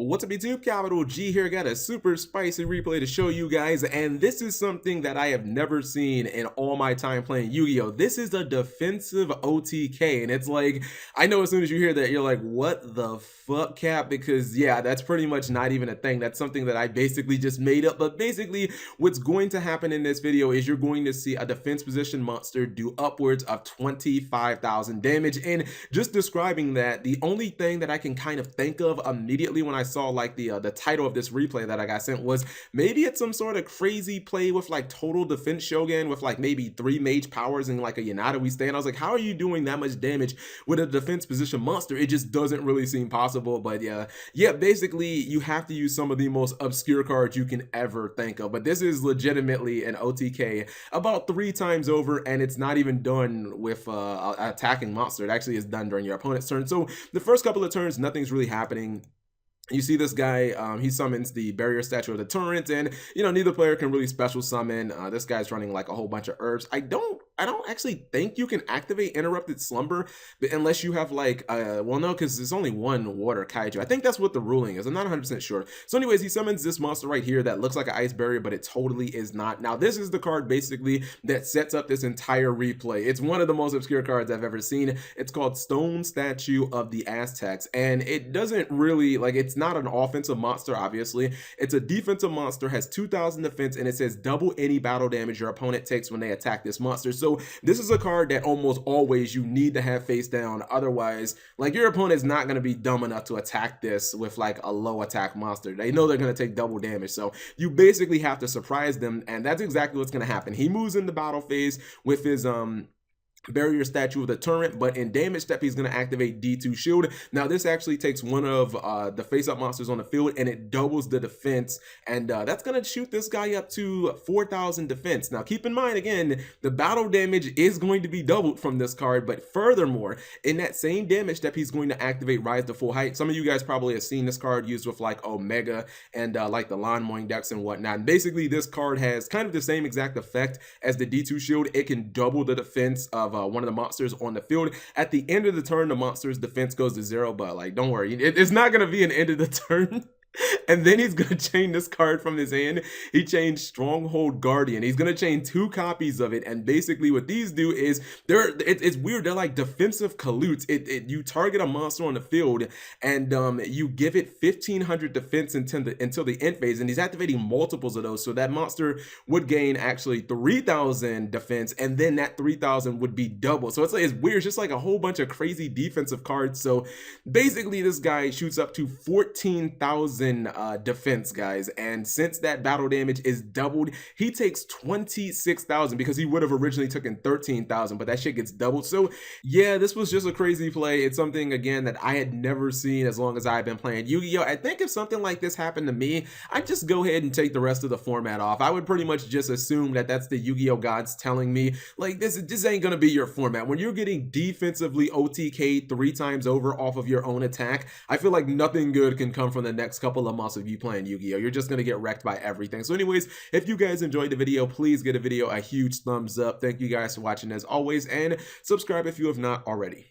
What's up YouTube, Capital G here. Got a super spicy replay to show you guys, and this is something that I have never seen in all my time playing Yu-Gi-Oh! This is a defensive OTK, and it's like, I know as soon as you hear that, you're like, what the fuck, Cap? Because yeah, that's pretty much not even a thing. That's something that I basically just made up. But basically, what's going to happen in this video is you're going to see a defense position monster do upwards of 25,000 damage, and just describing that, the only thing that I can kind of think of immediately when I saw like the title of this replay that I got sent was maybe it's some sort of crazy play with like total defense Shogun with like maybe 3 mage powers and like a Yanada stand. I was like, how are you doing that much damage with a defense position monster? It just doesn't really seem possible. But yeah, basically you have to use some of the most obscure cards you can ever think of. But this is legitimately an OTK about 3 times over, and it's not even done with attacking monster. It actually is done during your opponent's turn. So the first couple of turns, nothing's really happening. You see this guy, he summons the barrier statue of the torrent, and neither player can really special summon. This guy's running like a whole bunch of herbs. I don't actually think you can activate interrupted slumber, but unless you have like well, no, because there's only one water kaiju. I think that's what the ruling is. I'm not 100% sure. So anyways, he summons this monster right here that looks like an ice barrier, but it totally is not. Now this is the card basically that sets up this entire replay. It's one of the most obscure cards I've ever seen. It's called Stone Statue of the Aztecs, and it doesn't really, like, it's not an offensive monster, obviously. It's a defensive monster, has 2,000 defense, and it says double any battle damage your opponent takes when they attack this monster. So this is a card that almost always you need to have face down. Otherwise, like, your opponent's not going to be dumb enough to attack this with like a low attack monster. They know they're going to take double damage, so you basically have to surprise them, and that's exactly what's going to happen. He moves in the battle phase with his barrier statue of the torrent, but in damage step he's going to activate D2 shield. Now this actually takes one of the face up monsters on the field, and it doubles the defense, and that's going to shoot this guy up to 4,000 defense. Now keep in mind, again, the battle damage is going to be doubled from this card, but furthermore, in that same damage step he's going to activate rise to full height. Some of you guys probably have seen this card used with like Omega and like the lawn mowing decks and whatnot, and basically this card has kind of the same exact effect as the D2 shield. It can double the defense of one of the monsters on the field. At the end of the turn, the monster's defense goes to 0, but like, don't worry, it's not going to be an end of the turn. And then he's going to chain this card from his hand. He chained Stronghold Guardian. He's going to chain 2 copies of it. And basically what these do is, it's weird. They're like defensive colutes. You target a monster on the field, and you give it 1,500 defense until the end phase. And he's activating multiples of those. So that monster would gain actually 3,000 defense, and then that 3,000 would be double. So it's weird. It's just like a whole bunch of crazy defensive cards. So basically this guy shoots up to 14,000 defense, guys, and since that battle damage is doubled, he takes 26,000 because he would have originally taken 13,000, but that shit gets doubled. So yeah, this was just a crazy play. It's something, again, that I had never seen as long as I've been playing Yu-Gi-Oh! I think if something like this happened to me, I'd just go ahead and take the rest of the format off. I would pretty much just assume that that's the Yu-Gi-Oh! Gods telling me, like, this ain't gonna be your format. When you're getting defensively OTK'd 3 times over off of your own attack, I feel like nothing good can come from the next couple of months of you playing Yu-Gi-Oh! You're just gonna get wrecked by everything. So anyways, if you guys enjoyed the video, please give the video a huge thumbs up. Thank you guys for watching as always, and subscribe if you have not already.